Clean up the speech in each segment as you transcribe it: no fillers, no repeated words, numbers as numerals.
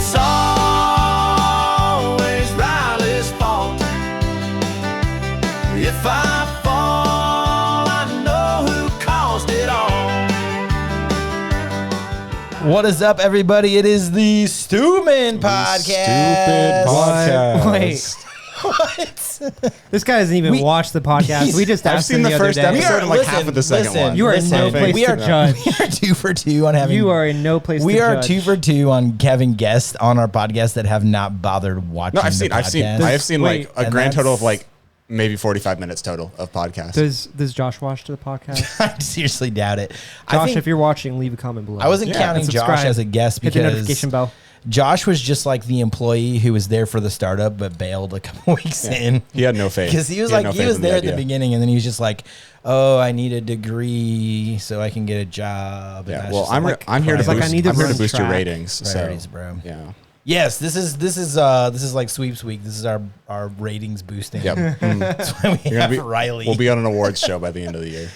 it's always Riley's fault. If I fall, I know who caused it all. What is up, everybody? It is the STUMIN podcast. Stupid podcast. Wait. What? This guy hasn't even watched the podcast. We just I've asked seen him the the other first day. episode and like half of the second one. You are in no place we to are judge. We are 2 for 2 on having. You are in no place We to are judge. 2 for 2 on having guests on our podcast that have not bothered watching. No, I've the seen I podcast. have seen like a and grand total of that's- like maybe 45 minutes total of podcasts. Does Josh watch the podcast? I seriously doubt it. Josh, if you're watching, leave a comment below. I wasn't Yeah, counting and Josh subscribe. as a guest Hit the because notification bell. Josh was just like the employee who was there for the startup but bailed a couple weeks in. He had no faith. Because he was had like, no he faith was in there at the idea. beginning, and then he was just like, "Oh, I need a degree so I can get a job." And Yeah, that's well, just I'm like here to It's like, I boost. need to I'm here to run boost your track. ratings. priorities, So bro. yeah. Yes, this is like sweeps week. This is our ratings boosting. Yep. That's why we You're have gonna be, Riley. We'll be on an awards show by the end of the year.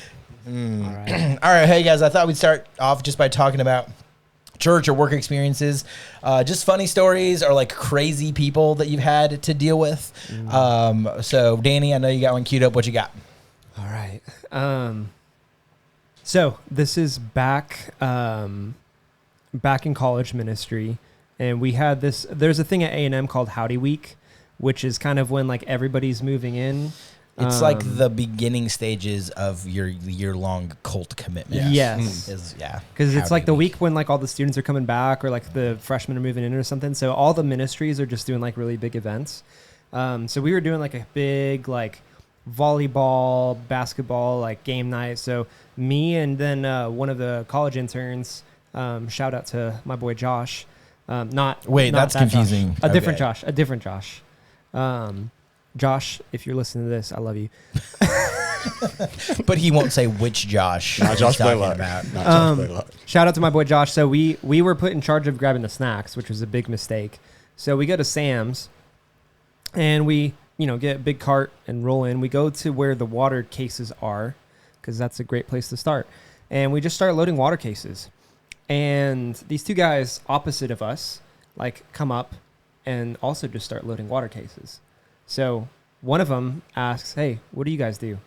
All right. All right, hey guys, I thought we'd start off just by talking about church or work experiences, just funny stories or like crazy people that you've had to deal with. So Danny, I know you got one queued up. What you got? All right. So this is back in college ministry, and we had this. There's a thing at A&M called Howdy Week, which is kind of when like everybody's moving in. It's like the beginning stages of your year-long cult commitment. Yes. Because it's like the week when like all the students are coming back or like the freshmen are moving in or something. So all the ministries are just doing like really big events. So we were doing like a big like volleyball, basketball, like game night. So me and then one of the college interns, shout out to my boy Josh. Wait, not that's that confusing. Josh. Okay. A different Josh. Josh, if you're listening to this, I love you. But he won't say which Josh. Not he's Josh talking Blaylock. about. Not Josh Blaylock. Shout out to my boy Josh. So we were put in charge of grabbing the snacks, which was a big mistake. So we go to Sam's, and we get a big cart and roll in. We go to where the water cases are, because that's a great place to start. And we just start loading water cases. And these 2 guys opposite of us like come up and also just start loading water cases. So one of them asks, "Hey, what do you guys do?"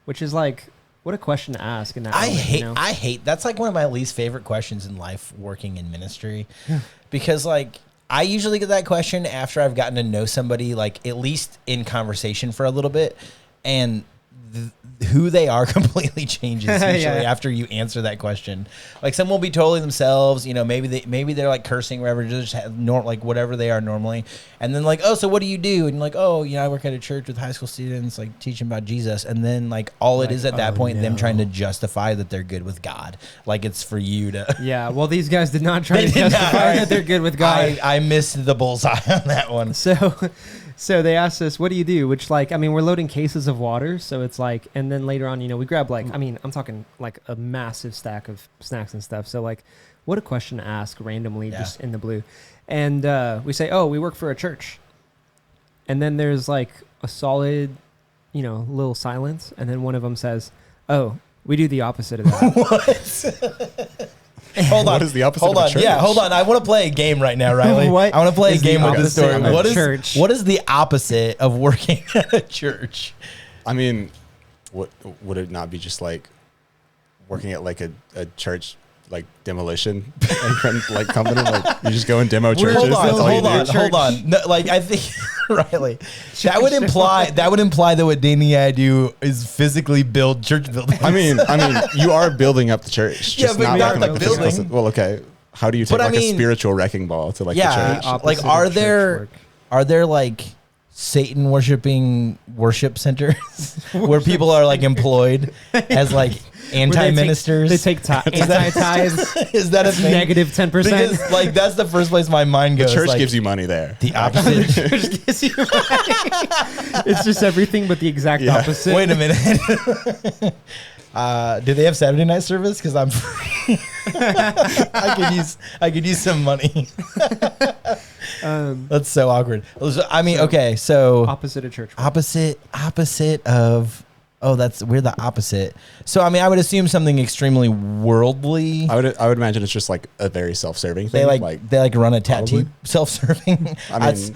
Which is like, what a question to ask. In that I moment, hate. That's like one of my least favorite questions in life, working in ministry, because like I usually get that question after I've gotten to know somebody, like at least in conversation for a little bit, and who they are completely changes usually after you answer that question. Like someone will be totally themselves, maybe they're like cursing or whatever, just like whatever they are normally, and then like, "Oh, so what do you do?" And like, "Oh, I work at a church with high school students, like teaching about Jesus." And then like all it is at that point, them trying to justify that they're good with God, like it's for you to. Yeah, well, these guys did not try to justify that they're good with God. I missed the bullseye on that one. So they asked us, "What do you do?" Which, like, I mean, we're loading cases of water, so it's like, and then later on, we grab like, I mean, I'm talking like a massive stack of snacks and stuff. So like, what a question to ask randomly, just in the blue. And we say, "Oh, we work for a church," and then there's like a solid, little silence, and then one of them says, "Oh, we do the opposite of that." What? Hold on. What is the opposite of a church? Yeah, hold on. I want to play a game right now, Riley. What I want to play a is the game with this story. opposite of a What is church? what is the opposite of working at a church? I mean, what would it not be just like working at like a church like demolition like company? Like you just go and demo churches. Hold that's all you do? on. No, like I think Riley, that would imply that what Danny and I do is physically build church buildings. I mean, you are building up the church. Yeah, Just but not like the physical building. stuff. Well, okay. How do you take But I like a mean- spiritual wrecking ball to like the church? like are there like Satan worshiping worship centers where people are like employed as like anti-ministers? They take anti-tithes. Is that a thing? Negative 10%. Because like that's the first place my mind The goes. church like, gives you money there. the opposite. It's just everything but the exact opposite. Wait a minute. Do they have Saturday night service? Because I'm free. I could use some money. That's so awkward. I mean, okay, so Opposite of church. opposite of Oh, we're the opposite. So I mean, I would assume something extremely worldly. I would imagine it's just like a very self-serving thing. They run a tattoo probably. self-serving. I mean,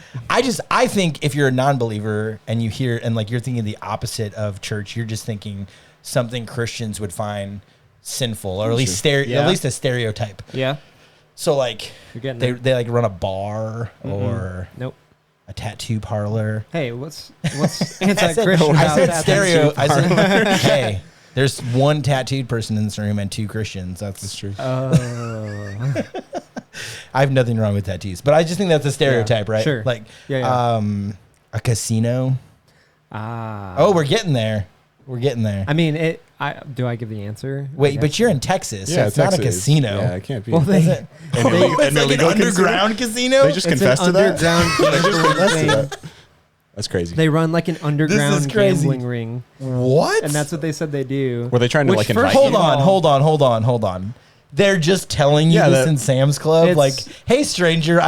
I think if you're a non-believer and you hear and like you're thinking the opposite of church, you're just thinking something Christians would find sinful, or at least at least a stereotype. Yeah. So like You're getting they like run a bar or Nope. a tattoo parlor. Hey, what's anti-Christian I about said that? stereo. I said, hey, there's one tattooed person in this room and 2 Christians. That's true. Oh. I have nothing wrong with tattoos, but I just think that's a stereotype, right? Sure. Like, Yeah. a casino. Oh, we're getting there. We're getting there. I mean, do I give the answer? Wait, but you're in Texas, so it's not a casino. Yeah, it can't be. Well, Is it? An It's like an illegal underground casino. They just it's confessed an to that. underground gambling thing. That's crazy. They run like an underground crazy. gambling ring, What? and that's what they said they do. Were they trying to Which like first- invite Hold you? on, hold on. They're just telling you Yeah, this that- in Sam's Club, It's- like, "Hey, stranger,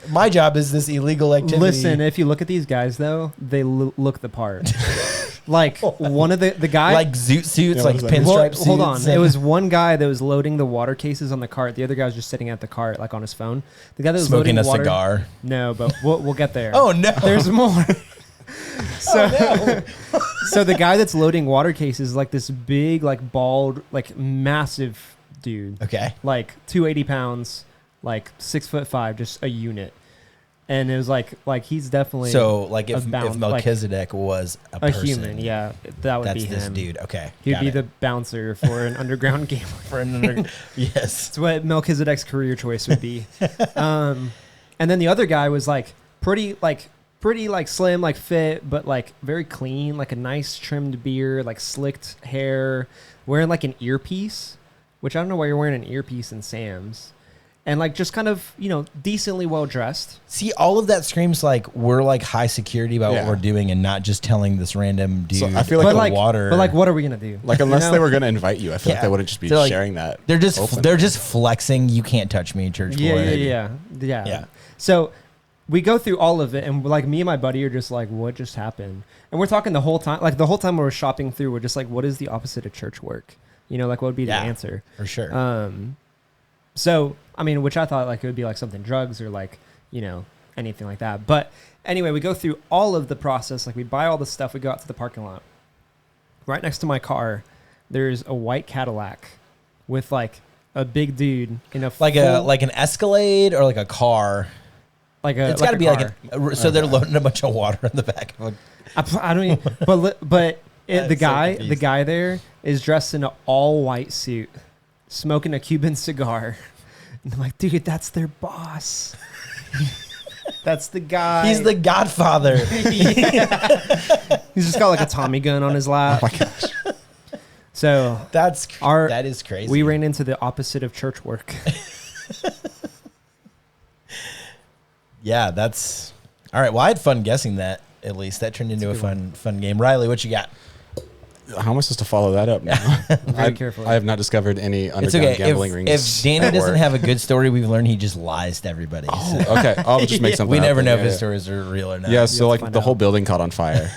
my job is this illegal activity." Listen, if you look at these guys though, they look the part. Like one of the guy, like zoot suits, Yeah, like what was that? pinstripe Well, suits. hold on. and- It was one guy that was loading the water cases on the cart. The other guy was just sitting at the cart, like on his phone. The guy that was smoking loading a water, cigar. No, but we'll get there. Oh no! There's more. So, no. so the guy that's loading water cases is like this big, like bald, like massive dude, Okay. like 280 pounds, like 6'5", just a unit. And it was like he's definitely So, like, if bound- Melchizedek was a a person, human. Yeah, that would that's be this him. dude. Okay, He'd got be it. the bouncer for an underground game. For another. Yes. That's what Melchizedek's career choice would be. And then the other guy was like pretty slim, like fit, but like very clean, like a nice trimmed beard, like slicked hair, wearing like an earpiece, which I don't know why you're wearing an earpiece in Sam's. And like just kind of, decently well dressed. See, all of that screams like we're like high security about what Yeah. we're doing, and not just telling this random dude. So I feel like the the water. But like, what are we gonna do? Like unless they were going to invite you, I feel like Yeah. they wouldn't just be They're like- sharing that. they're just open. flexing. You can't touch me, church boy. Yeah. So we go through all of it, and like me and my buddy are just like, what just happened? And we're talking the whole time. Like the whole time we were shopping through, we're just like, what is the opposite of church work? Like what would be the Yeah. answer? For sure. So I mean, which I thought like it would be like something drugs or like anything like that. But anyway, we go through all of the process. Like we buy all the stuff. We go out to the parking lot. Right next to my car, there's a white Cadillac with like a big dude in a like full, like an Escalade or like a car. It's got to be car. like so they're loading a bunch of water in the back. I don't even. But I'm the so guy confused. there is dressed in an all white suit, smoking a Cuban cigar. And I'm like, dude, that's their boss. That's the guy. He's the Godfather. He's just got like a Tommy gun on his lap. Oh my gosh. So That is crazy. we ran into the opposite of church work. Yeah, that's all right. Well, I had fun guessing that. At least that turned into a fun game. Riley, what you got? How am I supposed to follow that up now? Very carefully. I have not discovered any It's underground okay. gambling If rings. Danny at doesn't work. have a good story, we've learned he just lies to everybody. So Okay, I'll just make something we up never then. know Yeah, if his yeah. stories are real or not. Yeah, have so to like find the whole out. building caught on fire.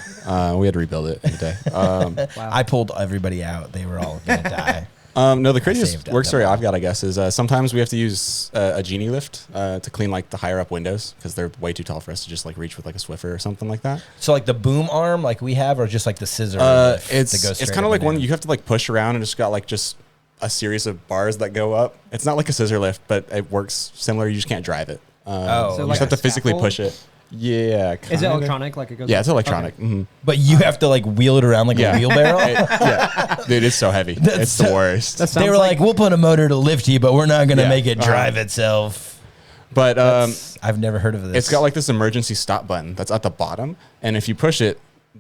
We had to rebuild it in a day. Wow. I pulled everybody out. They were all gonna die. No, the saved craziest up work that story one. I've got, I guess, is sometimes we have to use a genie lift to clean like the higher up windows because they're way too tall for us to just like reach with like a Swiffer or something like that. So like the boom arm, like we have, or just like the scissor. lift that goes It's straight kind of up like and one down? you have to like push around and it's got like just a series of bars that go up. It's not like a scissor lift, but it works similar. You just can't drive it. Oh, you So just like have a to physically scaffold? push it. Yeah. Is it kinda. electronic? Like it goes. Yeah, up? it's electronic. Okay. Mhm. But you have to like wheel it around like Yeah. a wheelbarrow. Yeah, dude, it's so heavy. It's the worst. That They sounds were like, "We'll put a motor to lift you, but we're not gonna Yeah. make it drive itself." But I've never heard of this. it's got like this emergency stop button that's at the bottom, and if you push it,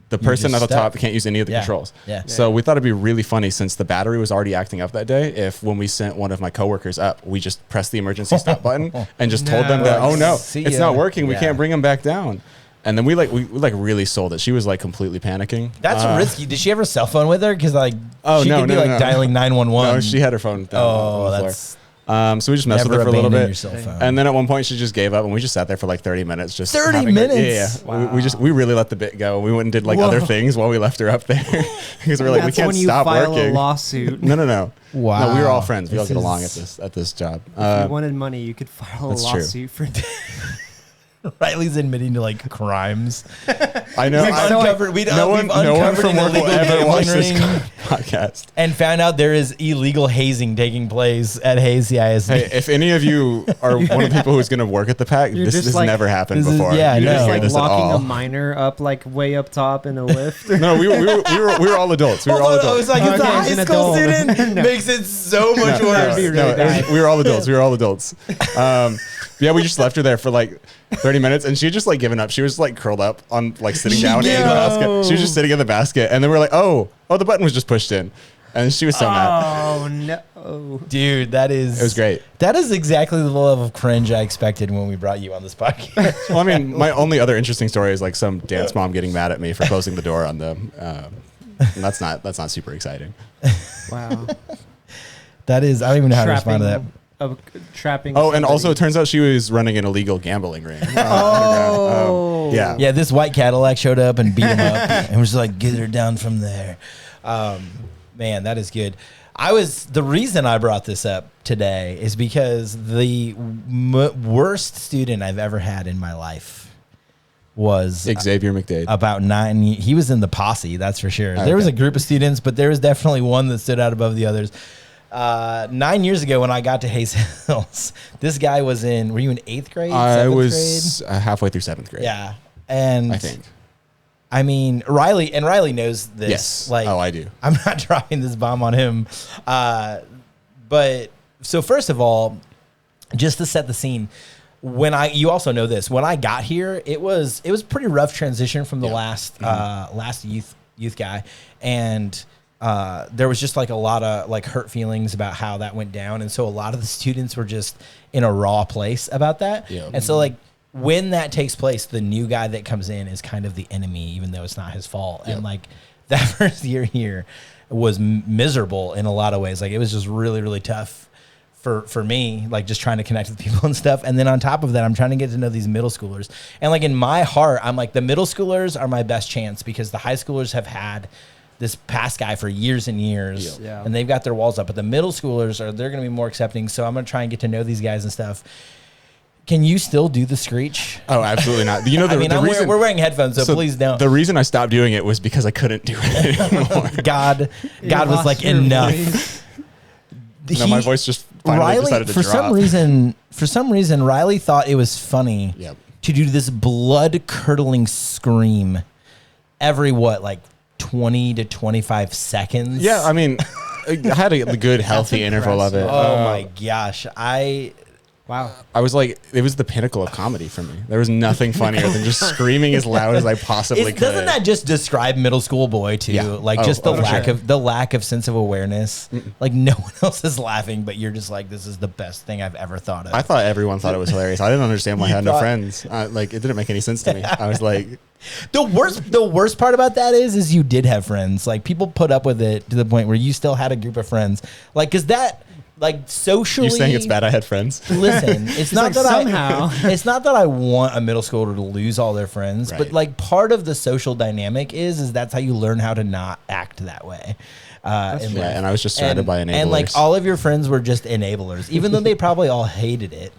the person just at the stop. top can't use any of the Yeah. controls. Yeah. So we thought it'd be really funny since the battery was already acting up that day. If when we sent one of my coworkers up, we just pressed the emergency stop button and just told them that, oh no, See it's ya. not working. We Yeah. can't bring them back down. And then we really sold it. She was like completely panicking. That's risky. Did she have her cell phone with her? Because like, Oh, she no, could be no, like no. dialing 911. No, she had her phone down on Oh, the floor. that's So we just messed with Never her for a little abandon bit. your cell phone. And then at one point she just gave up and we just sat there for like 30 minutes. Just 30 having minutes? Yeah. We really let the bit go. We went and did like other things while we left her up there. Because we were like, That's we can't when you stop file working. a lawsuit. No. Wow. No, we were all friends. We all This get along is- at this job. If you wanted money, you could file a That's true. lawsuit for Riley's admitting to like crimes. I know. We've uncovered, No one from work will ever watch this podcast. and found out there is illegal hazing taking place at Hayes CISD. Hey, if any of you are one of the people who's going to work at the PAC, You're this just has like- never happened this is- before. yeah, You no. didn't just hear like this at locking a all. minor up like way up top in a lift. No, we were all adults. We were all Although I adults. was like, it's a Okay, high he's an school adult. student. No. Makes it so much No, worse. be really bad. we were all adults. We were all adults. Yeah, we just left her there for like 30 minutes, and she had just like given up. She was like curled up on like sitting down in the basket. She was just sitting in the basket, and then we're like, oh, the button was just pushed in, and she was so mad. Oh no, Dude, that is... It was great. That is exactly the level of cringe I expected when we brought you on this podcast. Well, I mean, my only other interesting story is like some dance mom getting mad at me for closing the door on them. And that's not super exciting. wow. That is... I don't even know how to respond to that. Trapping. Oh, and also it somebody. turns out she was running an illegal gambling ring. Oh. Yeah. Yeah, this white Cadillac showed up and beat him up and was like, get her down from there. Man, that is good. The reason I brought this up today is because the worst student I've ever had in my life was Xavier McDade. about 9. He was in the posse, that's for sure. There was a group of students, but there was definitely one that stood out above the others. 9 years ago when I got to Hayes Hills, this guy was were you in 8th grade? I 7th was halfway through 7th grade. Yeah. And I think. I mean, Riley knows this. Yes. Like, I do. I'm not dropping this bomb on him. But so first of all, just to set the scene, you also know this, when I got here, it was pretty rough transition from the last youth guy. And there was just like a lot of like hurt feelings about how that went down. And so a lot of the students were just in a raw place about that. Yeah. And so like when that takes place, the new guy that comes in is kind of the enemy, even though it's not his fault. Yep. And like that first year here was miserable in a lot of ways. Like it was just really, really tough for me, like just trying to connect with people and stuff. And then on top of that, I'm trying to get to know these middle schoolers. And like in my heart, I'm like, the middle schoolers are my best chance because the high schoolers have had this past guy for years and years, Yeah. and they've got their walls up. But the middle schoolers they're going to be more accepting. So I'm going to try and get to know these guys and stuff. Can you still do the screech? Oh, absolutely not. You know, the reason we're wearing headphones, so please don't. The reason I stopped doing it was because I couldn't do it anymore. God was lost like, your enough. voice. No, my voice just finally decided to for drop. some reason, Riley thought it was funny Yep. to do this blood curdling scream every 20 to 25 seconds. Yeah, I mean, I had a good, healthy interval of it. Oh my gosh. Wow. I was like, it was the pinnacle of comedy for me. There was nothing funnier than just screaming as loud as I possibly could. Doesn't that just describe middle school boy too? Yeah. Like Oh, just the for lack sure. of sense of awareness. Like no one else is laughing, but you're just like, this is the best thing I've ever thought of. I thought everyone thought it was hilarious. I didn't understand why I You had no thought- friends. Like, it didn't make any sense to me. I was like, The worst part about that is you did have friends. Like people put up with it to the point where you still had a group of friends. Like, cause that like socially. you saying it's bad I had friends? Listen, it's not like, that somehow. it's not that I want a middle schooler to lose all their friends, but Right. like part of the social dynamic is that's how you learn how to not act that way. In Yeah, life. and I was just surrounded by enablers. And like all of your friends were just enablers, even though they probably all hated it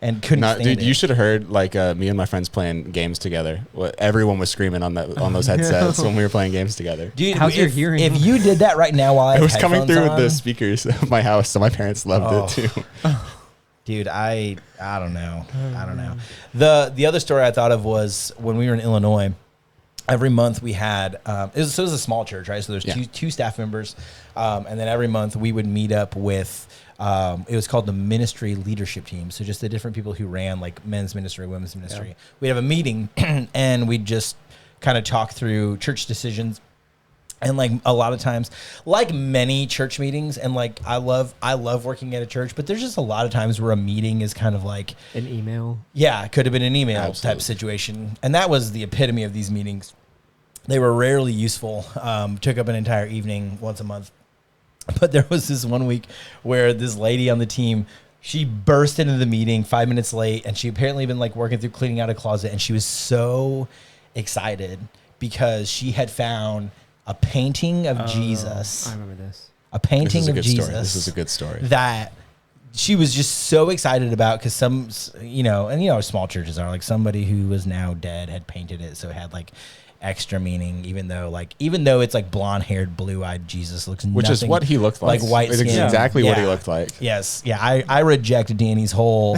and couldn't stand Dude, it. you should have heard like me and my friends playing games together. Everyone was screaming on those headsets when we were playing games together. Dude, How's your if, hearing? If you did that right now while I It have was coming headphones through on, the speakers of my house, so my parents loved it too. Dude, I don't know. I don't know. The other story I thought of was when we were in Illinois. Every month we had it was a small church, right? So there's two staff members, and then every month we would meet up with. It was called the ministry leadership team. So just the different people who ran like men's ministry, women's ministry. Yeah. We'd have a meeting and we'd just kind of talk through church decisions. And like a lot of times, like many church meetings, and like I love working at a church, but there's just a lot of times where a meeting is kind of like An email. yeah, it could have been an email Absolutely. type situation. And that was the epitome of these meetings. They were rarely useful. Took up an entire evening once a month. But there was this one week where this lady on the team She burst into the meeting 5 minutes late, and she apparently been like working through cleaning out a closet, and she was so excited because she had found a painting of Jesus. I remember this. A painting of Jesus. Story. This is a good story. That she was just so excited about because some, small churches are like somebody who was now dead had painted it, so it had like extra meaning, even though it's like blonde-haired, blue-eyed Jesus looks which is what he looked like. White skin. Exactly what he looked like. Yes, yeah. I reject Danny's whole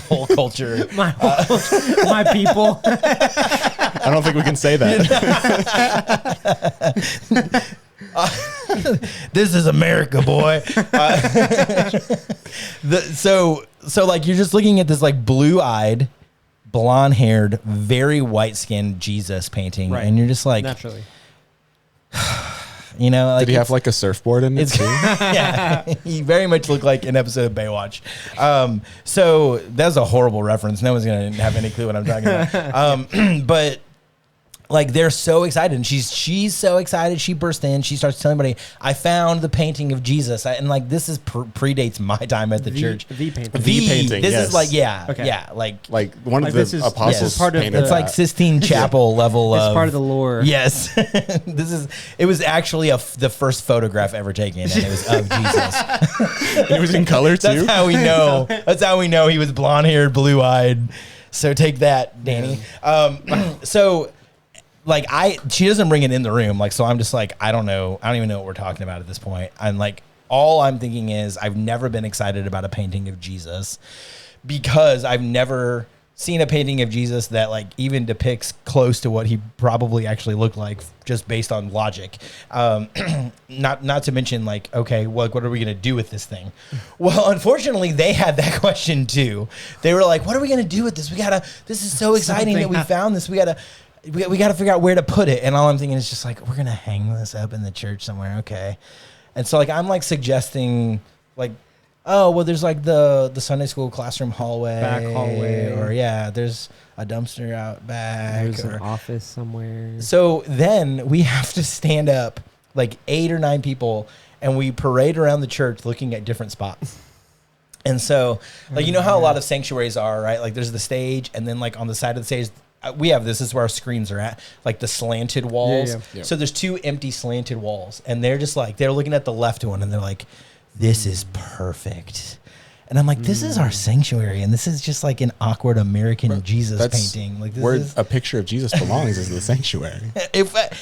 whole culture. My people. I don't think we can say that. This is America, boy. So like you're just looking at this like blue-eyed, blonde-haired, very white-skinned Jesus painting, right. and you're just like, naturally. Like Did he have like a surfboard in it too? Yeah, he very much looked like an episode of Baywatch. So that's a horrible reference. No one's gonna have any clue what I'm talking about. But like they're so excited, and she's so excited. She burst in. She starts telling everybody, "I found the painting of Jesus." And like this is predates my time at the church. The painting. The painting. This yes. is like Okay. like one of the apostles part of painted it's that. like Sistine Chapel level It's of part of the lore. Yes, it was actually the first photograph ever taken, and it was of Jesus. And it was in color too. That's how we know. That's how we know he was blonde-haired, blue-eyed. So take that, Danny. So like she doesn't bring it in the room. Like, so I'm just like, I don't know. I don't even know what we're talking about at this point. I'm like, all I'm thinking is I've never been excited about a painting of Jesus because I've never seen a painting of Jesus that like even depicts close to what he probably actually looked like just based on logic. Not to mention like, okay, well, like, what are we going to do with this thing? Well, unfortunately they had that question too. They were like, what are we going to do with this? This is so exciting that we found this. We got to figure out where to put it. And all I'm thinking is just like, we're going to hang this up in the church somewhere. Okay. And so like, I'm like suggesting like, oh, well, there's like the Sunday school classroom hallway. Back hallway. Or yeah, there's a dumpster out back. There's an office somewhere. So then we have to stand up like 8 or 9 people and we parade around the church looking at different spots. And so like, you know how a lot of sanctuaries are, right? Like there's the stage and then like on the side of the stage, we have this is where our screens are at, like the slanted walls. Yeah. So there's 2 empty slanted walls and they're just like, they're looking at the left one and they're like, this is perfect. And I'm like, this is our sanctuary. And this is just like an awkward American Jesus painting. Like this where is a picture of Jesus belongs is the sanctuary.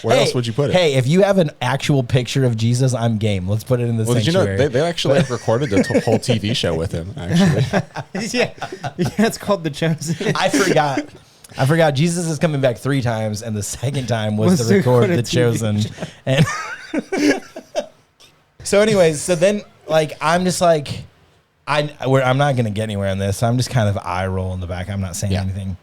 Where else would you put it? Hey, if you have an actual picture of Jesus, I'm game. Let's put it in the sanctuary. Did you know they actually recorded the whole TV show with him, actually. yeah, it's called The Chosen. I forgot Jesus is coming back 3 times, and the second time was to record The Chosen. And so anyways, so then like I'm just like I'm not gonna get anywhere on this. So I'm just kind of eye roll in the back. I'm not saying anything.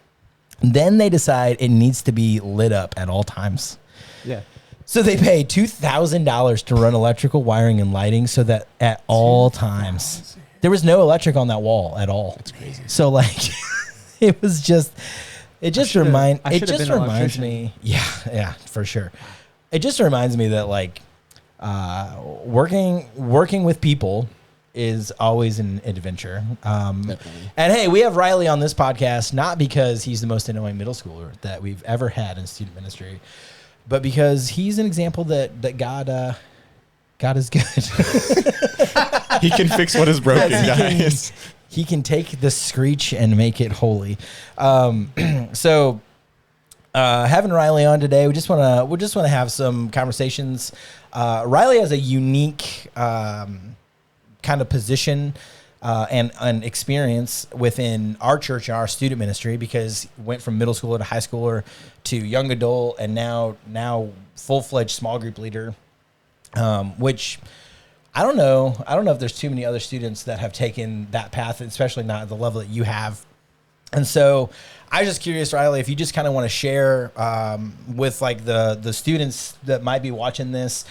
And then they decide it needs to be lit up at all times. Yeah. So they pay $2,000 to run electrical wiring and lighting so that at all times there was no electric on that wall at all. That's crazy. So like it just reminds me. Yeah, for sure. It just reminds me that like working with people is always an adventure. And hey, we have Riley on this podcast, not because he's the most annoying middle schooler that we've ever had in student ministry, but because he's an example that God is good. He can fix what is broken, guys. He can take the screech and make it holy. So having Riley on today, we just want to have some conversations. Riley has a unique kind of position and experience within our church and our student ministry because he went from middle schooler to high schooler to young adult and now full-fledged small group leader, which I don't know if there's too many other students that have taken that path, especially not at the level that you have. And so I was just curious, Riley, if you just kind of want to share with like the students that might be watching this,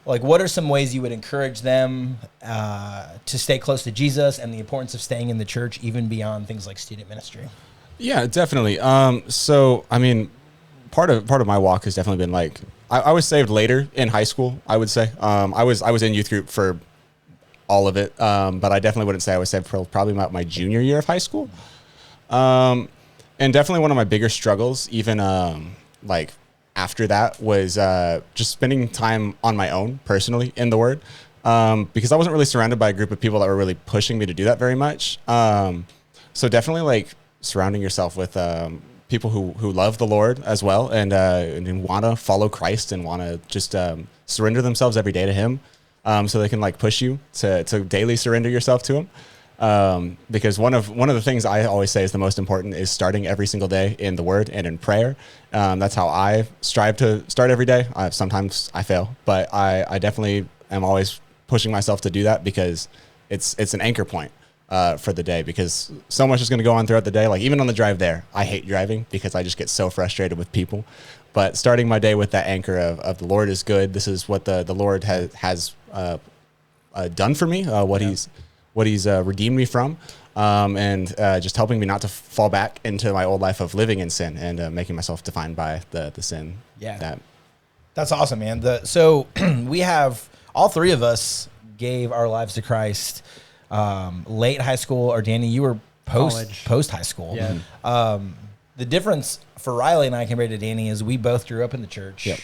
like what are some ways you would encourage them to stay close to Jesus and the importance of staying in the church, even beyond things like student ministry? Yeah, definitely. So, I mean, part of my walk has definitely been like, I was saved later in high school, I would say. I was in youth group for all of it, but I definitely wouldn't say I was saved for probably about my junior year of high school. And definitely one of my bigger struggles, even like after that, was just spending time on my own personally in the Word, because I wasn't really surrounded by a group of people that were really pushing me to do that very much. So definitely like surrounding yourself with people who love the Lord as well, and want to follow Christ and want to just surrender themselves every day to Him, so they can like push you to daily surrender yourself to Him. Because one of the things I always say is the most important is starting every single day in the Word and in prayer. That's how I strive to start every day. Sometimes I fail, but I definitely am always pushing myself to do that, because it's an anchor point for the day, because so much is going to go on throughout the day. Like even on the drive there, I hate driving because I just get so frustrated with people. But starting my day with that anchor of the Lord is good. This is what the Lord has done for me, what He's redeemed me from, and just helping me not to fall back into my old life of living in sin and making myself defined by the sin. Yeah, that's awesome, man. So we have all three of us gave our lives to Christ late high school, or Danny, you were post high school. Yeah. The difference for Riley and I compared to Danny is we both grew up in the church. Yep.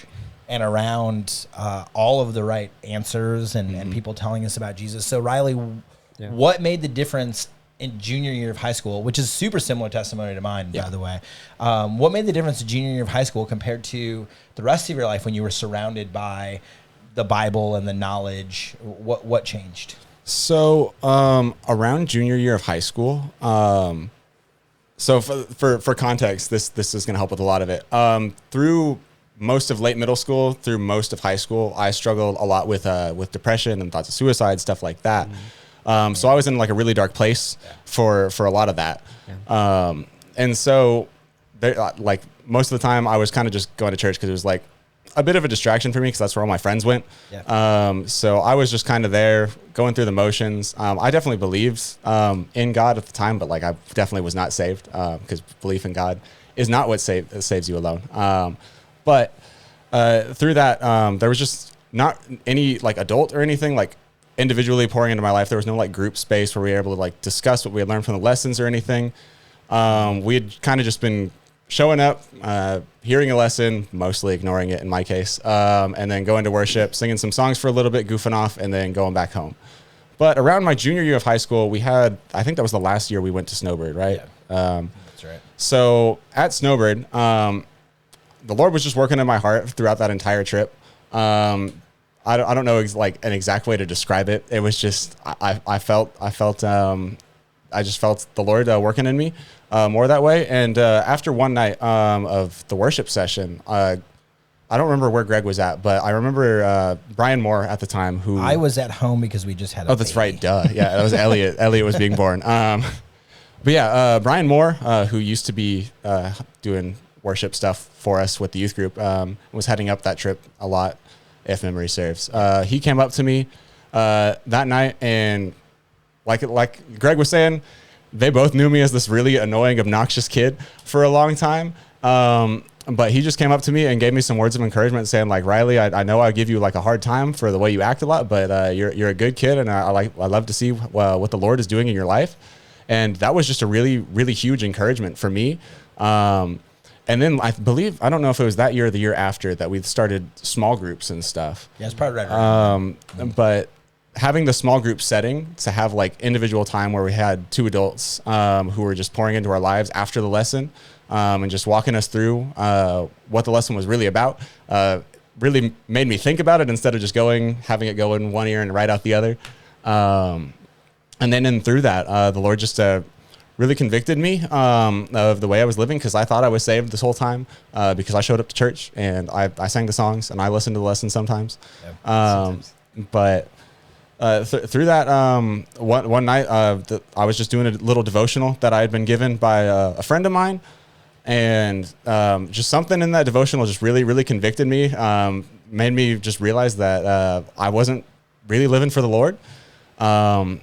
And around all of the right answers and people telling us about Jesus. So Riley, what made the difference in junior year of high school, which is super similar testimony to mine, by the way. What made the difference in junior year of high school compared to the rest of your life when you were surrounded by the Bible and the knowledge? What changed? So around junior year of high school, so for context, this is going to help with a lot of it. Through most of late middle school, through most of high school, I struggled a lot with depression and thoughts of suicide, stuff like that. So I was in like a really dark place for a lot of that. And so there, like most of the time I was kind of just going to church because it was like a bit of a distraction for me, because that's where all my friends went. So I was just kind of there going through the motions. I definitely believed in God at the time, but like I definitely was not saved, because belief in God is not what saves you alone. But through that, there was just not any like adult or anything like individually pouring into my life. There was no like group space where we were able to like discuss what we had learned from the lessons or anything. We had kind of just been showing up, hearing a lesson, mostly ignoring it in my case, and then going to worship, singing some songs for a little bit, goofing off, and then going back home. But around my junior year of high school, we had, I think that was the last year we went to Snowbird, right? Yeah. That's right. So at Snowbird, the Lord was just working in my heart throughout that entire trip. I don't know like an exact way to describe it. It was just, I just felt the Lord working in me more that way. And after one night of the worship session, I don't remember where Greg was at, but I remember Brian Moore at the time, who I was at home because we just had a that's baby. right. Duh. Yeah, that was Elliot. Elliot was being born. But yeah, Brian Moore, who used to be doing worship stuff for us with the youth group, was heading up that trip a lot, if memory serves. He came up to me that night, and like Greg was saying, they both knew me as this really annoying, obnoxious kid for a long time. But he just came up to me and gave me some words of encouragement, saying like, Riley, I know I give you like a hard time for the way you act a lot, but you're a good kid, and I love to see what the Lord is doing in your life. And that was just a really, really huge encouragement for me. And then I don't know if it was that year or the year after, that we started small groups and stuff. Yeah, it's probably right. But having the small group setting to have like individual time where we had two adults who were just pouring into our lives after the lesson, and just walking us through what the lesson was really about, really made me think about it instead of just having it go in one ear and right out the other. And then through that, the Lord just really convicted me of the way I was living, because I thought I was saved this whole time, because I showed up to church and I sang the songs and I listened to the lessons sometimes. But through that, one night, I was just doing a little devotional that I had been given by a friend of mine. And just something in that devotional just really, really convicted me, made me just realize that I wasn't really living for the Lord. And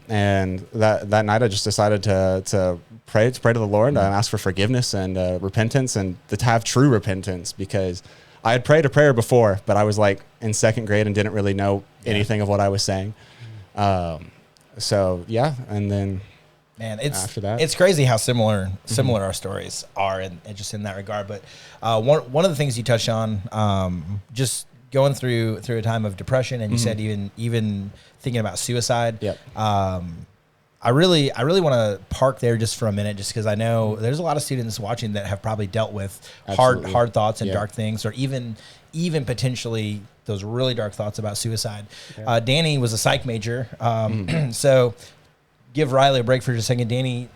that night I just decided to pray to the Lord and ask for forgiveness and repentance, and to have true repentance, because I had prayed a prayer before, but I was like in second grade and didn't really know anything of what I was saying. So yeah, and then Man, it's after that. it's crazy how similar our stories are, and just in that regard. But one of the things you touched on, just going through a time of depression, and you said even thinking about suicide. Yep. I really want to park there just for a minute, just because I know there's a lot of students watching that have probably dealt with Absolutely. hard thoughts and Yeah. dark things, or even potentially those really dark thoughts about suicide. Danny was a psych major, so give Riley a break for just a second. Danny,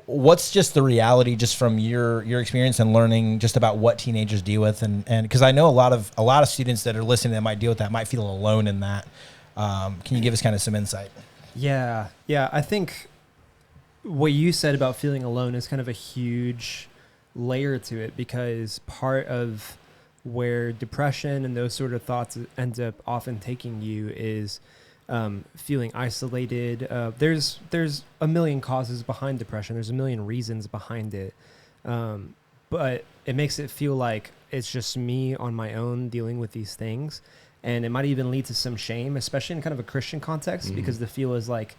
what's just the reality, just from your experience and learning just about what teenagers deal with, and because I know a lot of students that are listening that might deal with that might feel alone in that. Can you give us kind of some insight? Yeah. I think what you said about feeling alone is kind of a huge layer to it, because part of where depression and those sort of thoughts ends up often taking you is feeling isolated. There's a million causes behind depression. There's a million reasons behind it. But it makes it feel like it's just me on my own dealing with these things. And it might even lead to some shame, especially in kind of a Christian context, because the feel is like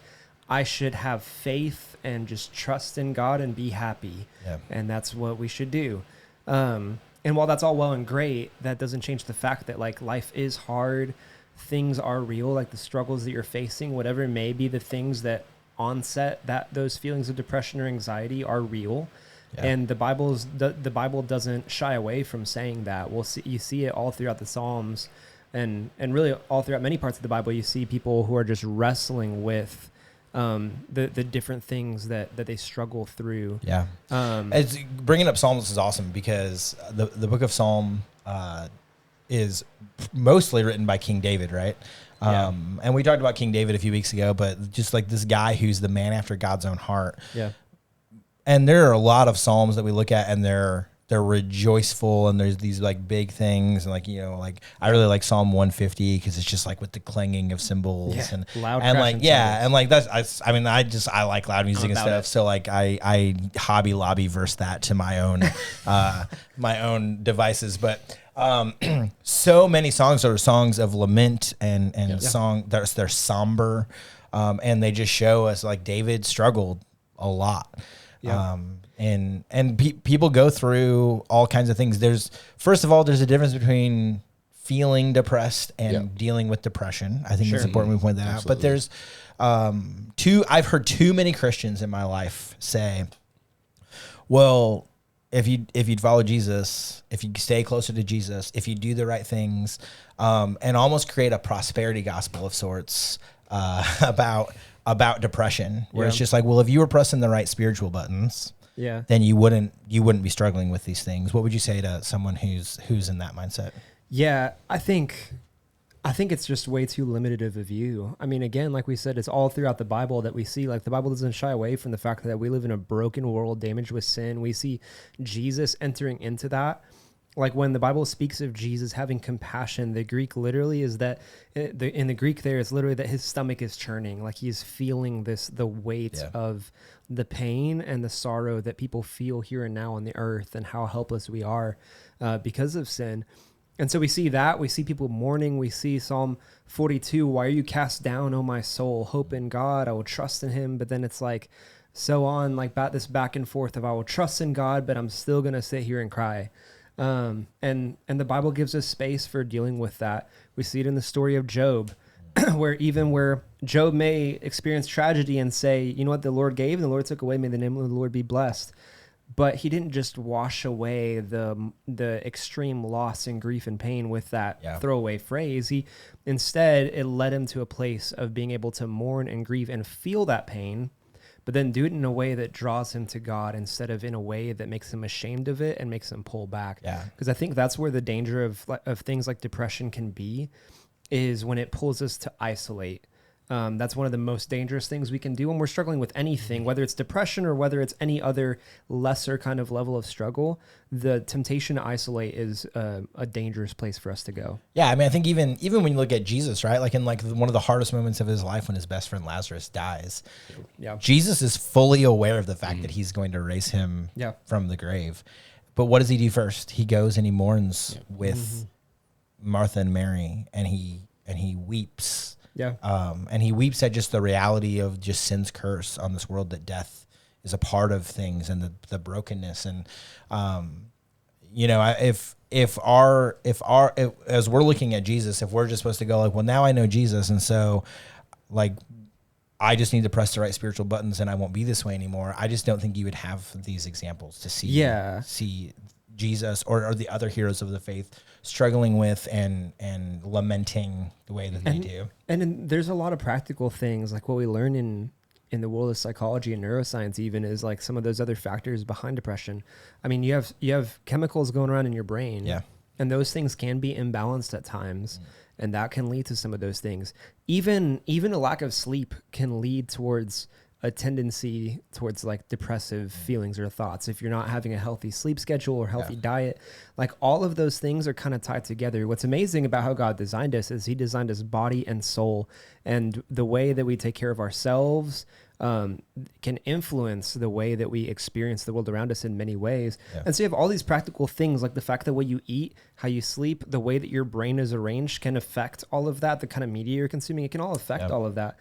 I should have faith and just trust in God and be happy. Yeah. And that's what we should do. And while that's all well and great, that doesn't change the fact that like life is hard. Things are real, like the struggles that you're facing, whatever it may be, the things that onset that those feelings of depression or anxiety are real. Yeah. And the Bible doesn't shy away from saying that. You see it all throughout the Psalms. And really all throughout many parts of the Bible, you see people who are just wrestling with the different things that they struggle through. Yeah. It's, bringing up Psalms is awesome, because the book of Psalm is mostly written by King David, right? And we talked about King David a few weeks ago, but just like this guy who's the man after God's own heart. Yeah. And there are a lot of Psalms that we look at, and they're rejoiceful, and there's these like big things, and like, you know, like I really like Psalm 150 because it's just like with the clanging of cymbals and loud and like cymbals. and like that's I like loud music and stuff. So like I Hobby Lobby verse that to my own my own devices, but so many songs are songs of lament and song they're somber, and they just show us like David struggled a lot. Yeah. And people go through all kinds of things. First of all, there's a difference between feeling depressed and dealing with depression. I think it's important we point that out. But there's I've heard too many Christians in my life say, well, if you'd follow Jesus, if you stay closer to Jesus, if you do the right things, and almost create a prosperity gospel of sorts about depression, where it's just like, well, if you were pressing the right spiritual buttons, then you wouldn't be struggling with these things. What would you say to someone who's in that mindset? Yeah, I think it's just way too limited of a view. I mean, again, like we said, it's all throughout the Bible that we see, like the Bible doesn't shy away from the fact that we live in a broken world, damaged with sin. We see Jesus entering into that. Like when the Bible speaks of Jesus having compassion, the Greek literally is that in the Greek there is literally that his stomach is churning, like he's feeling the weight of the pain and the sorrow that people feel here and now on the earth, and how helpless we are because of sin. And so we see that, we see people mourning, we see Psalm 42, why are you cast down, O my soul? Hope in God, I will trust in him. But then it's like, so on, like this back and forth of I will trust in God, but I'm still going to sit here and cry. And the Bible gives us space for dealing with that. We see it in the story of Job, where Job may experience tragedy and say, you know what, the Lord gave and the Lord took away, may the name of the Lord be blessed. But he didn't just wash away the extreme loss and grief and pain with that throwaway phrase. Instead, it led him to a place of being able to mourn and grieve and feel that pain, but then do it in a way that draws him to God instead of in a way that makes him ashamed of it and makes him pull back. Yeah. Because I think that's where the danger of things like depression can be, is when it pulls us to isolate. That's one of the most dangerous things we can do when we're struggling with anything, whether it's depression or whether it's any other lesser kind of level of struggle. The temptation to isolate is a dangerous place for us to go. Yeah, I mean, I think even when you look at Jesus, right? Like in like one of the hardest moments of his life when his best friend Lazarus dies, Jesus is fully aware of the fact that he's going to raise him from the grave. But what does he do first? He goes and he mourns with Martha and Mary, and he weeps. Yeah. And he weeps at just the reality of just sin's curse on this world, that death is a part of things, and the brokenness. And, if as we're looking at Jesus, if we're just supposed to go like, well, now I know Jesus, and so like, I just need to press the right spiritual buttons and I won't be this way anymore. I just don't think you would have these examples to see Jesus or the other heroes of the faith struggling with and lamenting the way that they do. And then there's a lot of practical things, like what we learn in the world of psychology and neuroscience even, is like some of those other factors behind depression. I mean, you have chemicals going around in your brain. Yeah. And those things can be imbalanced at times. And that can lead to some of those things. Even a lack of sleep can lead towards a tendency towards like depressive feelings or thoughts. If you're not having a healthy sleep schedule or healthy diet, like all of those things are kind of tied together. What's amazing about how God designed us is he designed us body and soul, and the way that we take care of ourselves can influence the way that we experience the world around us in many ways. Yeah. And so you have all these practical things, like the fact that what you eat, how you sleep, the way that your brain is arranged can affect all of that. The kind of media you're consuming, it can all affect all of that.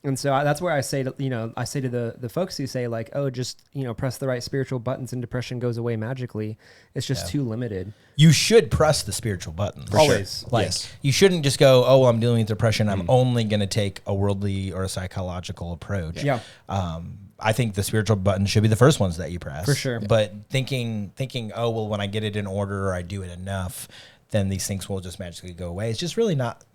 And so that's where I say to the folks who say like, oh, just, press the right spiritual buttons and depression goes away magically. It's just too limited. You should press the spiritual buttons. Always. Sure. Like, you shouldn't just go, oh, well, I'm dealing with depression, I'm only going to take a worldly or a psychological approach. Yeah. I think the spiritual buttons should be the first ones that you press. For sure. But thinking, oh, well, when I get it in order or I do it enough, then these things will just magically go away. It's just really not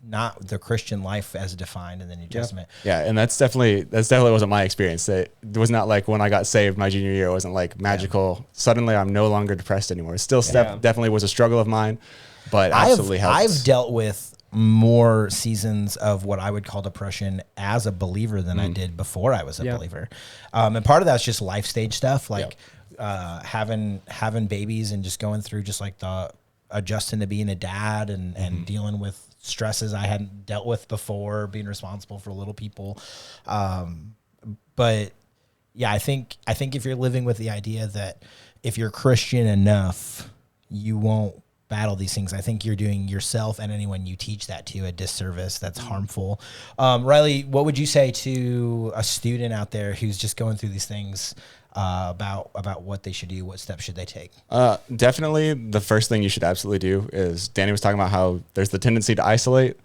the Christian life as defined in the New Testament. Yeah, and that's definitely wasn't my experience. It was not like when I got saved my junior year, it wasn't like magical. Yeah. Suddenly I'm no longer depressed anymore. It still definitely was a struggle of mine, but absolutely helps. I've dealt with more seasons of what I would call depression as a believer than I did before I was a believer. And part of that's just life stage stuff, like having babies and just going through just like the adjusting to being a dad and dealing with stresses I hadn't dealt with before, being responsible for little people. But yeah, I think if you're living with the idea that if you're Christian enough, you won't battle these things, I think you're doing yourself and anyone you teach that to a disservice that's harmful. Riley, what would you say to a student out there who's just going through these things, about what they should do? What steps should they take? Definitely the first thing you should absolutely do is, Danny was talking about how there's the tendency to isolate.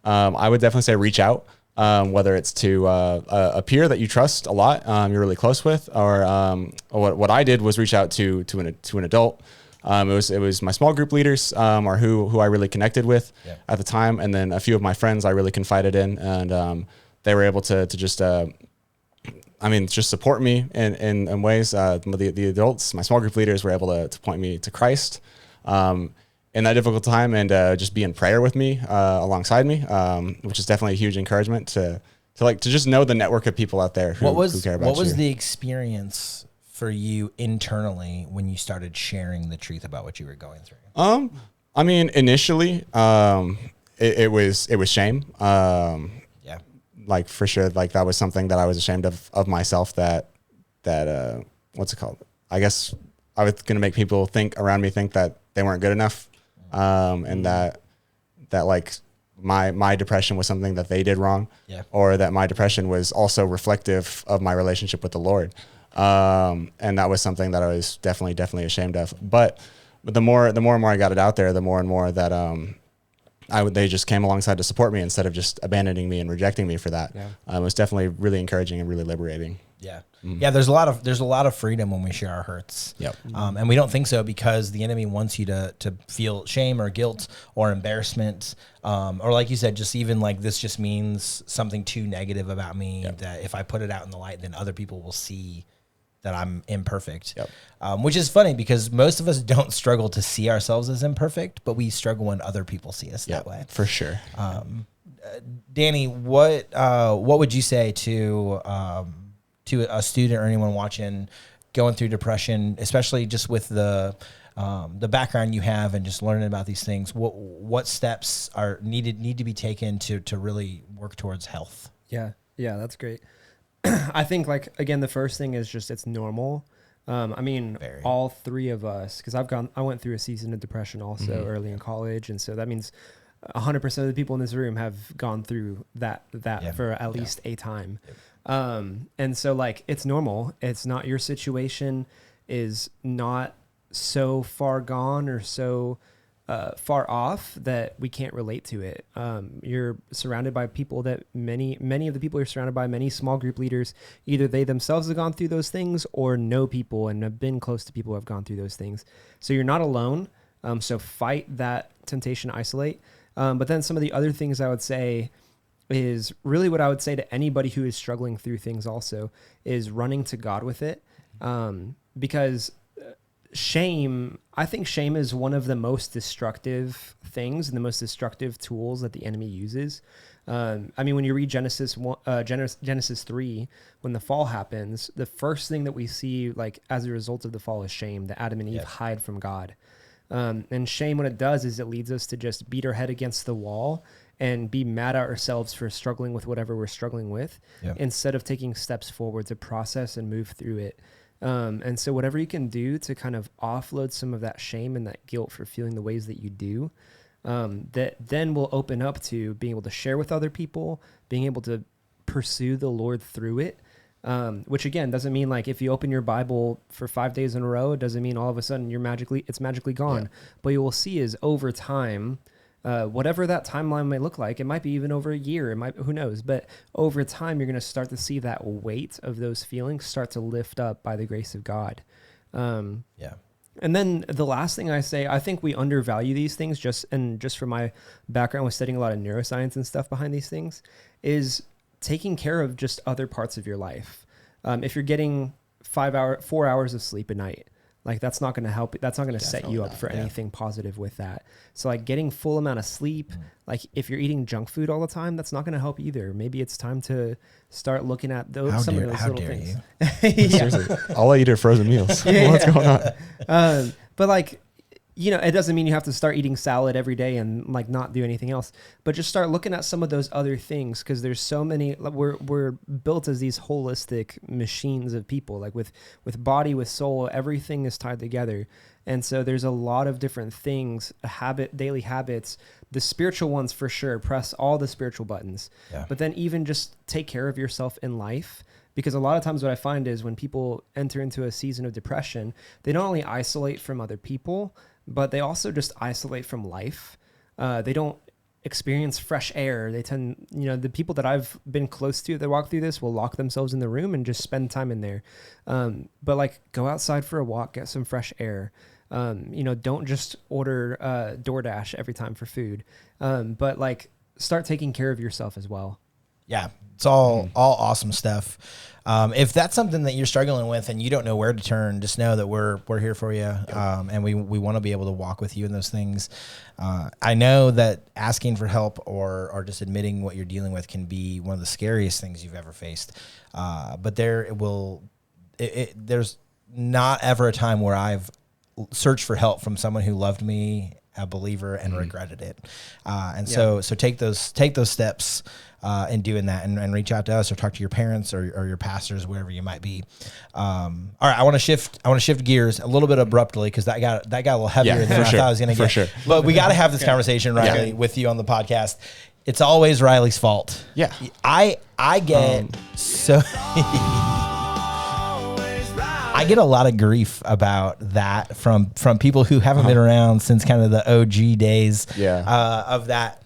I would definitely say reach out, whether it's to a peer that you trust a lot, you're really close with, or what I did was reach out to an adult. It was my small group leaders, or who I really connected with at the time, and then a few of my friends I really confided in, and they were able to just just support me in ways. The adults, my small group leaders, were able to point me to Christ in that difficult time, and just be in prayer with me alongside me, which is definitely a huge encouragement to just know the network of people out there who care about you. What was the experience for you internally when you started sharing the truth about what you were going through? Initially, it was shame. Like for sure, like that was something that I was ashamed of myself, that what's it called? I guess I was going to make people around me think that they weren't good enough. And that like my depression was something that they did wrong, or that my depression was also reflective of my relationship with the Lord. And that was something that I was definitely ashamed of. But the more and more I got it out there, the more and more that, they just came alongside to support me instead of just abandoning me and rejecting me for that. It was definitely really encouraging and really liberating. Yeah. Yeah. There's a lot of freedom when we share our hurts. Yep. And we don't think so because the enemy wants you to feel shame or guilt or embarrassment. Or like you said, just even like this just means something too negative about me, that if I put it out in the light, then other people will see that I'm imperfect. Which is funny because most of us don't struggle to see ourselves as imperfect, but we struggle when other people see us that way. For sure. Danny, what would you say to a student or anyone watching going through depression, especially just with the background you have and just learning about these things? What steps are need to be taken to really work towards health? Yeah, that's great. I think, like, again, the first thing is just it's normal. All three of us, because I went through a season of depression also early in college, and so that means 100% of the people in this room have gone through that for at least a time. And so like, it's normal. It's not, your situation is not so far gone or so far off that we can't relate to it. You're surrounded by people that many of the people you're surrounded by, many small group leaders, either they themselves have gone through those things or know people and have been close to people who have gone through those things. So you're not alone. So fight that temptation to isolate. But then some of the other things I would say is really what I would say to anybody who is struggling through things also is running to God with it. Because shame, I think shame is one of the most destructive things and the most destructive tools that the enemy uses. I mean, when you read Genesis 3, when the fall happens, the first thing that we see, like as a result of the fall, is shame, that Adam and Eve hide from God. And shame, what it does is it leads us to just beat our head against the wall and be mad at ourselves for struggling with whatever we're struggling with, instead of taking steps forward to process and move through it. And so whatever you can do to kind of offload some of that shame and that guilt for feeling the ways that you do, that then will open up to being able to share with other people, being able to pursue the Lord through it. Which again, doesn't mean like if you open your Bible for 5 days in a row, it doesn't mean all of a sudden it's magically gone. But you will see is over time, whatever that timeline might look like, it might be even over a year, who knows, but over time, you're going to start to see that weight of those feelings start to lift up by the grace of God. And then the last thing I say, I think we undervalue these things just from my background with studying a lot of neuroscience and stuff behind these things, is taking care of just other parts of your life. If you're getting 4 hours of sleep a night, like that's not going to help. That's not going to set you up for anything positive with that. So like getting full amount of sleep, like if you're eating junk food all the time, that's not going to help either. Maybe it's time to start looking at those, some of those little things. Seriously, all I eat are frozen meals. What's going on? But like, you know, it doesn't mean you have to start eating salad every day and like not do anything else, but just start looking at some of those other things. Cause there's so many, we're built as these holistic machines of people, like with body, with soul, everything is tied together. And so there's a lot of different things, daily habits, the spiritual ones for sure, press all the spiritual buttons, but then even just take care of yourself in life. Because a lot of times what I find is when people enter into a season of depression, they not only isolate from other people, but they also just isolate from life. They don't experience fresh air. They tend, the people that I've been close to that walk through this will lock themselves in the room and just spend time in there. But like go outside for a walk, get some fresh air. Don't just order DoorDash every time for food. But like start taking care of yourself as well. Yeah, it's all awesome stuff. If that's something that you're struggling with and you don't know where to turn, just know that we're here for you, and we want to be able to walk with you in those things. I know that asking for help or just admitting what you're dealing with can be one of the scariest things you've ever faced. But there's not ever a time where I've searched for help from someone who loved me, a believer, and regretted it. So take those steps in doing that, and reach out to us or talk to your parents or your pastors, wherever you might be. All right, I want to shift gears a little bit abruptly because that got a little heavier than I thought I was going to get. Sure. But we got to have this conversation, Riley, with you on the podcast. It's always Riley's fault. Yeah, I get so. I get a lot of grief about that from people who haven't been around since kind of the OG days of that.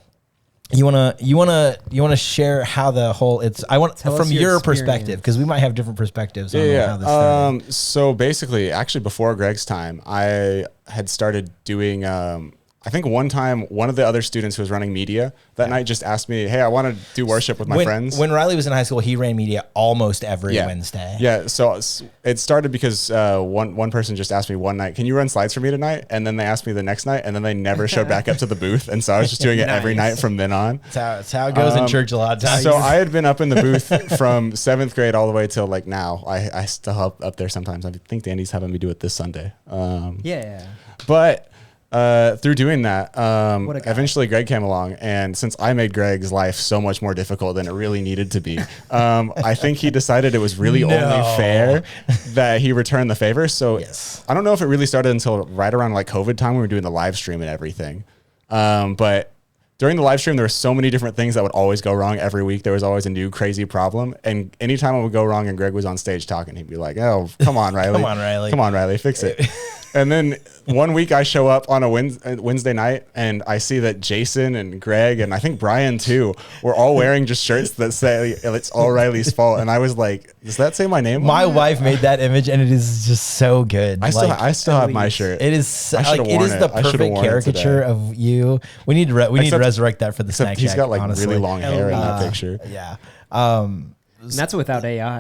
You wanna share how the whole from your perspective, because we might have different perspectives on how this started. So basically, actually before Greg's time, I had started doing I think one time, one of the other students who was running media that night just asked me, hey, I want to do worship with my friends. When Riley was in high school, he ran media almost every Wednesday. Yeah, so it started because one person just asked me one night, can you run slides for me tonight? And then they asked me the next night, and then they never showed back up to the booth. And so I was just doing it every night from then on. That's how it goes in church a lot of times. So I had been up in the booth from 7th grade all the way till like now. I still help up there sometimes. I think Danny's having me do it this Sunday. But through doing that, eventually Greg came along, and since I made Greg's life so much more difficult than it really needed to be, I think he decided it was really only fair that he return the favor. So I don't know if it really started until right around like COVID time when we were doing the live stream and everything. But during the live stream, there were so many different things that would always go wrong every week. There was always a new crazy problem. And anytime it would go wrong and Greg was on stage talking, he'd be like, oh, come on, Riley. Come on, Riley, fix it. And then one week I show up on a Wednesday night and I see that Jason and Greg and I think Brian too were all wearing just shirts that say it's all Riley's fault. And I was like, does that say my name? My wife made that image and it is just so good. I still have my shirt. It is so, it is the perfect caricature of you. We need to resurrect that for the snack. He's got like honestly. really long hair in that picture. Yeah. And that's without AI.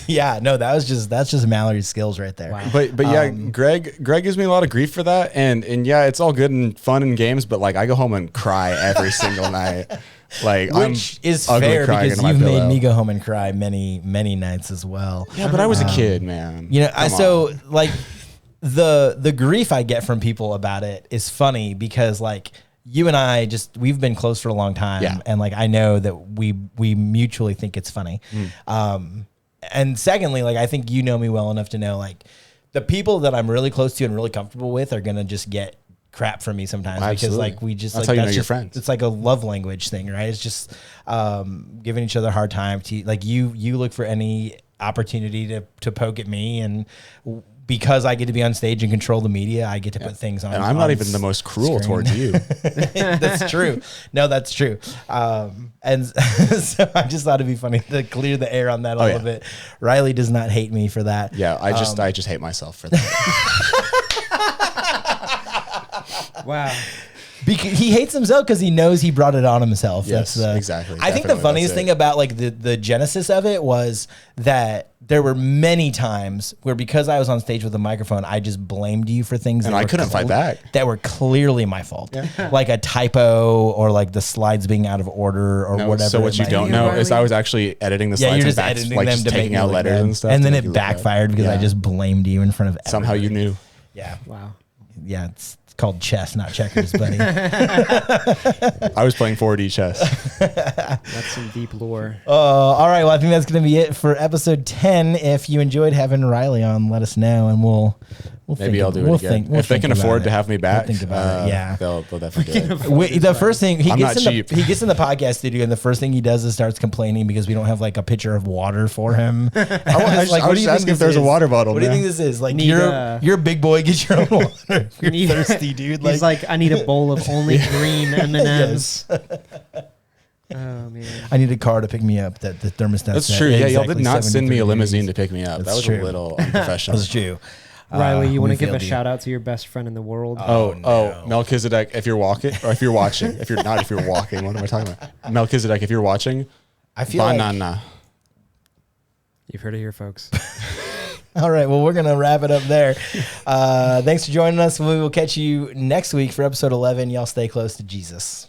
Yeah, no, that's just Mallory's skills right there. Wow. But yeah, Greg gives me a lot of grief for that, and yeah, it's all good and fun and games, but like I go home and cry every single night. Like, which is fair because you've made me go home and cry many nights as well. Yeah, but I was a kid, man. You know, like the grief I get from people about it is funny because like you and I we've been close for a long time, yeah. And like I know that we mutually think it's funny. And secondly, like I think you know me well enough to know like the people that I'm really close to and really comfortable with are gonna just get crap from me sometimes. Absolutely. Because like we just that's like how you that's know just your friends. It's like a love language thing, right? It's just giving each other a hard time. To like you look for any opportunity to poke at me, and because I get to be on stage and control the media, I get to put things on. And I'm not even the most cruel towards you. That's true. No, that's true. And so I just thought it'd be funny to clear the air on that a little bit. Riley does not hate me for that. Yeah, I just hate myself for that. Wow. Because he hates himself because he knows he brought it on himself. Yes, that's exactly. I think the funniest thing about like the genesis of it was that there were many times where because I was on stage with a microphone, I just blamed you for things and I couldn't fight back. That were clearly my fault, like a typo or like the slides being out of order or whatever. So what you don't know is I was actually editing the slides. Yeah, you're just and editing like them just to taking make out letters and stuff, and then it backfired because I just blamed you in front of everybody. Somehow you knew. Yeah. Wow. Yeah. It's called chess, not checkers, buddy. I was playing 4D chess. That's some deep lore. All right. Well, I think that's going to be it for episode 10. If you enjoyed having Riley on, let us know, and we'll maybe I'll do it again. If they can afford to have me back, think about it. Yeah, they'll definitely do it. The first thing he I'm gets not in cheap. he gets in the podcast studio, and the first thing he does is starts complaining because we don't have like a pitcher of water for him. I was just asking if there's a water bottle. What do you think this is? Like Need you're a big boy, get your own water. You're thirsty, dude. He's like, I need a bowl of only green M&Ms. Oh man! I need a car to pick me up. That the thermostat. That's true. Yeah, y'all did not send me a limousine to pick me up. That was true. A little unprofessional. That's true. Riley, you want to give a failed you. shout out to your best friend in the world? Oh, Melchizedek, if you're walking, or if you're watching, if you're walking, what am I talking about? Melchizedek, if you're watching, I feel banana. You've heard it here, folks. All right, well, we're going to wrap it up there. Thanks for joining us. We will catch you next week for episode 11. Y'all stay close to Jesus.